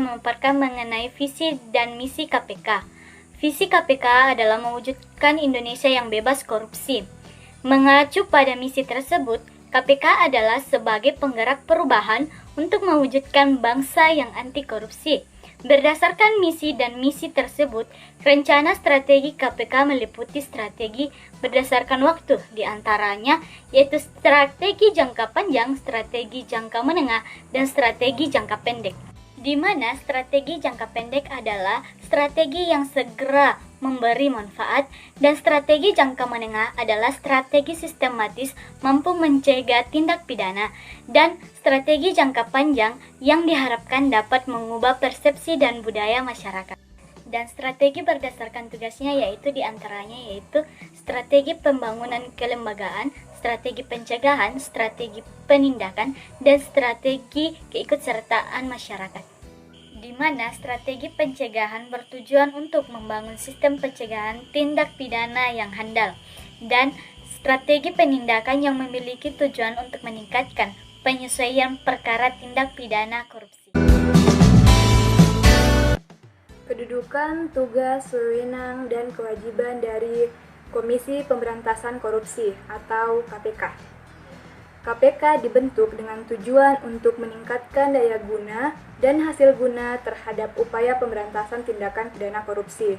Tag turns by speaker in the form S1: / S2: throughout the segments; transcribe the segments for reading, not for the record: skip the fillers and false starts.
S1: memaparkan mengenai visi dan misi KPK. Visi KPK adalah mewujudkan Indonesia yang bebas korupsi. Mengacu pada misi tersebut, KPK adalah sebagai penggerak perubahan untuk mewujudkan bangsa yang anti korupsi. Berdasarkan misi dan misi tersebut, rencana strategi KPK meliputi strategi berdasarkan waktu, diantaranya yaitu strategi jangka panjang, strategi jangka menengah, dan strategi jangka pendek. Di mana strategi jangka pendek adalah strategi yang segera memberi manfaat, dan strategi jangka menengah adalah strategi sistematis mampu mencegah tindak pidana, dan strategi jangka panjang yang diharapkan dapat mengubah persepsi dan budaya masyarakat. Dan strategi berdasarkan tugasnya diantaranya yaitu strategi pembangunan kelembagaan, strategi pencegahan, strategi penindakan, dan strategi keikutsertaan masyarakat. Di mana strategi pencegahan bertujuan untuk membangun sistem pencegahan tindak pidana yang handal, dan strategi penindakan yang memiliki tujuan untuk meningkatkan penyesuaian perkara tindak pidana korupsi.
S2: Kedudukan, tugas, wewenang, dan kewajiban dari Komisi Pemberantasan Korupsi atau KPK. KPK dibentuk dengan tujuan untuk meningkatkan daya guna dan hasil guna terhadap upaya pemberantasan tindakan pidana korupsi.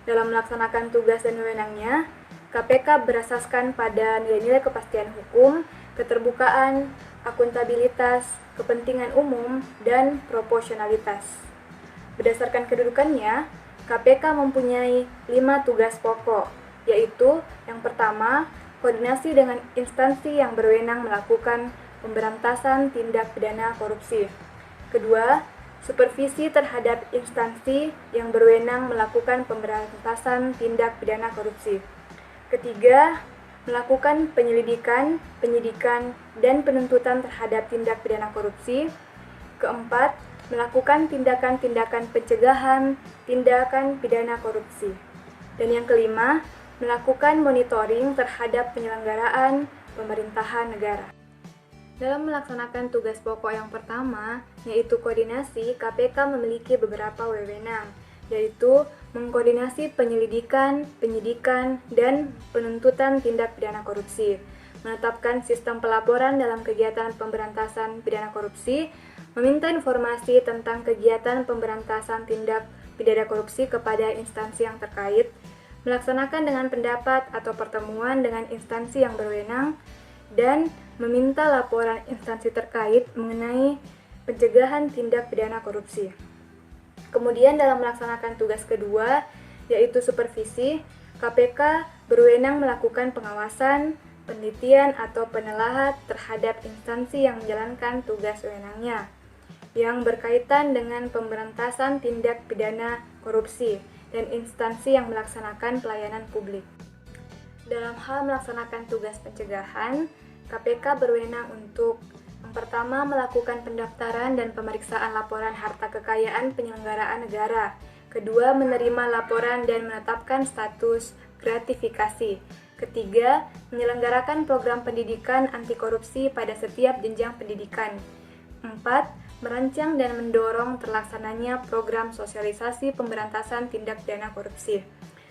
S2: Dalam melaksanakan tugas dan wewenangnya, KPK berasaskan pada nilai-nilai kepastian hukum, keterbukaan, akuntabilitas, kepentingan umum, dan proporsionalitas. Berdasarkan kedudukannya, KPK mempunyai 5 tugas pokok, yaitu yang pertama, koordinasi dengan instansi yang berwenang melakukan pemberantasan tindak pidana korupsi. Kedua, supervisi terhadap instansi yang berwenang melakukan pemberantasan tindak pidana korupsi. Ketiga, melakukan penyelidikan, penyidikan, dan penuntutan terhadap tindak pidana korupsi. Keempat, melakukan tindakan-tindakan pencegahan tindakan pidana korupsi. Dan yang kelima, melakukan monitoring terhadap penyelenggaraan pemerintahan negara. Dalam melaksanakan tugas pokok yang pertama, yaitu koordinasi, KPK memiliki beberapa wewenang, yaitu mengkoordinasi penyelidikan, penyidikan, dan penuntutan tindak pidana korupsi, menetapkan sistem pelaporan dalam kegiatan pemberantasan pidana korupsi, meminta informasi tentang kegiatan pemberantasan tindak pidana korupsi kepada instansi yang terkait, melaksanakan dengan pendapat atau pertemuan dengan instansi yang berwenang, dan meminta laporan instansi terkait mengenai pencegahan tindak pidana korupsi. Kemudian dalam melaksanakan tugas kedua, yaitu supervisi, KPK berwenang melakukan pengawasan, penelitian atau penelaah terhadap instansi yang menjalankan tugas wewenangnya, yang berkaitan dengan pemberantasan tindak pidana korupsi, dan instansi yang melaksanakan pelayanan publik. Dalam hal melaksanakan tugas pencegahan, KPK berwenang untuk yang pertama, melakukan pendaftaran dan pemeriksaan laporan harta kekayaan penyelenggaraan negara. Kedua, menerima laporan dan menetapkan status gratifikasi. Ketiga, menyelenggarakan program pendidikan anti korupsi pada setiap jenjang pendidikan. 4. Merancang dan mendorong terlaksananya program sosialisasi pemberantasan tindak pidana korupsi.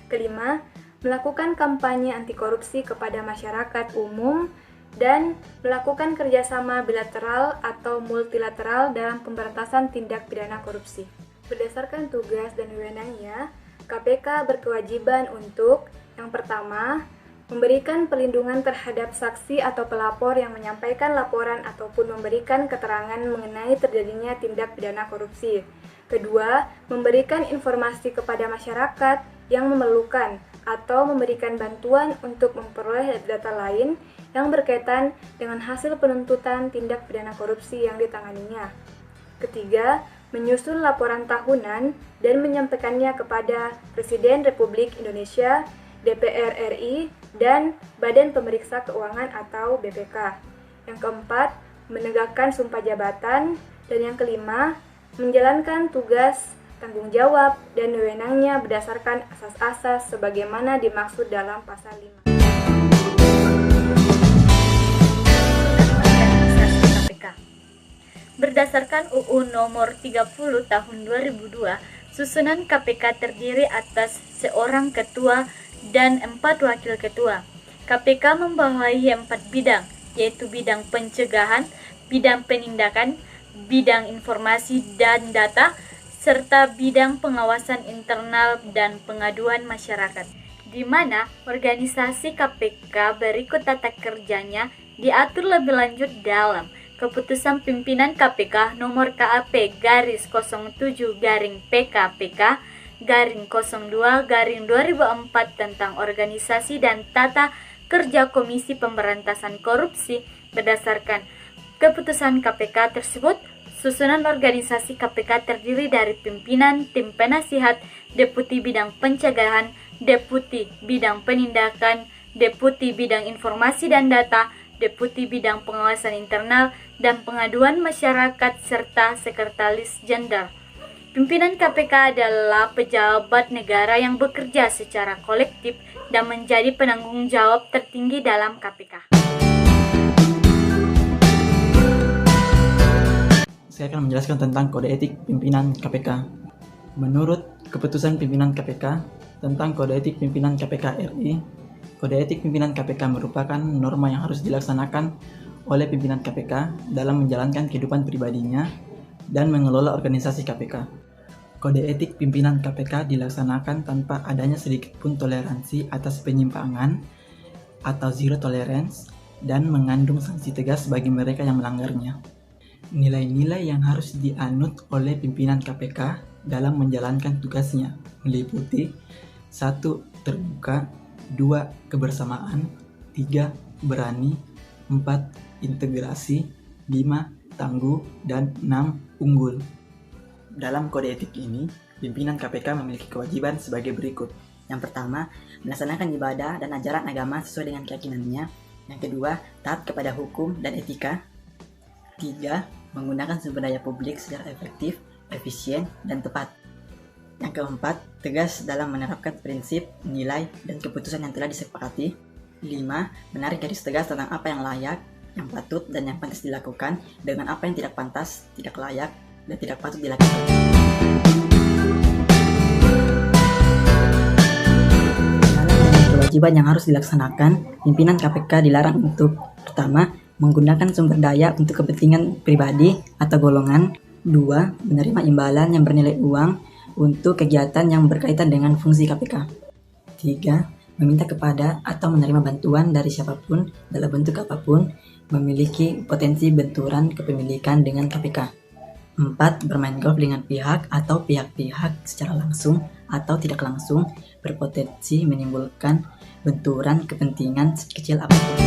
S2: Kelima, melakukan kampanye anti korupsi kepada masyarakat umum dan melakukan kerjasama bilateral atau multilateral dalam pemberantasan tindak pidana korupsi. Berdasarkan tugas dan wewenangnya, KPK berkewajiban untuk yang pertama, memberikan perlindungan terhadap saksi atau pelapor yang menyampaikan laporan ataupun memberikan keterangan mengenai terjadinya tindak pidana korupsi. Kedua, memberikan informasi kepada masyarakat yang memerlukan atau memberikan bantuan untuk memperoleh data lain yang berkaitan dengan hasil penuntutan tindak pidana korupsi yang ditanganinya. Ketiga, menyusun laporan tahunan dan menyampaikannya kepada Presiden Republik Indonesia, DPR RI, dan Badan Pemeriksa Keuangan atau BPK. Yang keempat, menegakkan sumpah jabatan. Dan yang kelima, menjalankan tugas, tanggung jawab, dan wewenangnya berdasarkan asas-asas sebagaimana dimaksud dalam pasal 5.
S1: Berdasarkan UU Nomor 30 Tahun 2002, susunan KPK terdiri atas seorang ketua dan 4 wakil ketua. KPK membawahi 4 bidang, yaitu bidang pencegahan, bidang penindakan, bidang informasi dan data, serta bidang pengawasan internal dan pengaduan masyarakat, di mana organisasi KPK berikut tata kerjanya diatur lebih lanjut dalam Keputusan Pimpinan KPK Nomor KAP/PK/PKPK/02/2004 tentang organisasi dan tata kerja Komisi Pemberantasan Korupsi. Berdasarkan keputusan KPK tersebut, susunan organisasi KPK terdiri dari pimpinan, tim penasihat, deputi bidang pencegahan, deputi bidang penindakan, deputi bidang informasi dan data, deputi bidang pengawasan internal dan pengaduan masyarakat, serta sekretaris jenderal. Pimpinan KPK adalah pejabat negara yang bekerja secara kolektif dan menjadi penanggung jawab tertinggi dalam KPK.
S3: Saya akan menjelaskan tentang kode etik pimpinan KPK. Menurut keputusan pimpinan KPK tentang kode etik pimpinan KPK RI, kode etik pimpinan KPK merupakan norma yang harus dilaksanakan oleh pimpinan KPK dalam menjalankan kehidupan pribadinya dan mengelola organisasi KPK. Kode etik pimpinan KPK dilaksanakan tanpa adanya sedikit pun toleransi atas penyimpangan atau zero tolerance dan mengandung sanksi tegas bagi mereka yang melanggarnya. Nilai-nilai yang harus dianut oleh pimpinan KPK dalam menjalankan tugasnya meliputi 1. Terbuka, 2. Kebersamaan, 3. Berani, 4. Integrasi, 5. Tangguh, dan 6. Unggul. Dalam kode etik ini, pimpinan KPK memiliki kewajiban sebagai berikut.
S4: Yang pertama, melaksanakan ibadah dan ajaran agama sesuai dengan keyakinannya. Yang kedua, taat kepada hukum dan etika. 3. Menggunakan sumber daya publik secara efektif, efisien, dan tepat. Yang keempat, tegas dalam menerapkan prinsip, nilai, dan keputusan yang telah disepakati. 5. Menarik garis tegas tentang apa yang layak, yang patut, dan yang pantas dilakukan dengan apa yang tidak pantas, tidak layak, dan tidak patut dilakukan. Kewajiban yang harus dilaksanakan, pimpinan KPK dilarang untuk: pertama, menggunakan sumber daya untuk kepentingan pribadi atau golongan. 2. Menerima imbalan yang bernilai uang untuk kegiatan yang berkaitan dengan fungsi KPK. 3. Meminta kepada atau menerima bantuan dari siapapun dalam bentuk apapun, memiliki potensi benturan kepemilikan dengan KPK. 4. Bermain golf dengan pihak atau pihak-pihak secara langsung atau tidak langsung berpotensi menimbulkan benturan kepentingan sekecil apapun.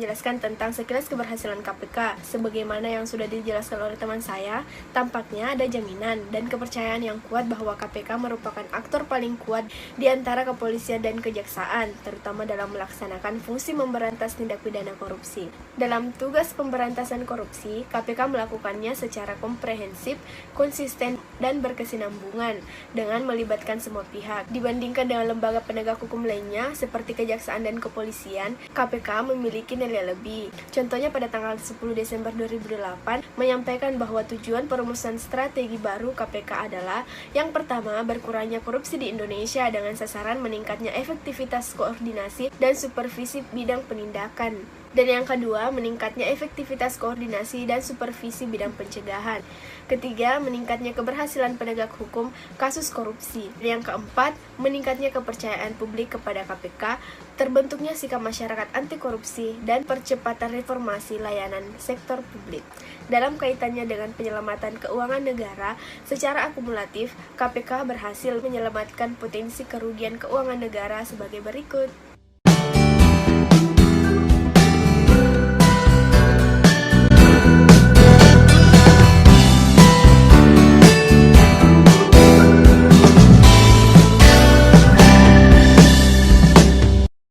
S5: Menjelaskan tentang sekilas keberhasilan KPK. Sebagaimana yang sudah dijelaskan oleh teman saya, tampaknya ada jaminan dan kepercayaan yang kuat bahwa KPK merupakan aktor paling kuat di antara kepolisian dan kejaksaan, terutama dalam melaksanakan fungsi memberantas tindak pidana korupsi. Dalam tugas pemberantasan korupsi, KPK melakukannya secara komprehensif, konsisten, dan berkesinambungan dengan melibatkan semua pihak. Dibandingkan dengan lembaga penegak hukum lainnya seperti kejaksaan dan kepolisian, KPK memiliki nilai lebih. Contohnya pada tanggal 10 Desember 2008 menyampaikan bahwa tujuan perumusan strategi baru KPK adalah: yang pertama, berkurangnya korupsi di Indonesia dengan sasaran meningkatnya efektivitas koordinasi dan supervisi bidang penindakan. Dan yang kedua, meningkatnya efektivitas koordinasi dan supervisi bidang pencegahan. Ketiga, meningkatnya keberhasilan penegak hukum kasus korupsi. Yang keempat, meningkatnya kepercayaan publik kepada KPK, terbentuknya sikap masyarakat anti korupsi, dan percepatan reformasi layanan sektor publik. Dalam kaitannya dengan penyelamatan keuangan negara, secara akumulatif, KPK berhasil menyelamatkan potensi kerugian keuangan negara sebagai berikut.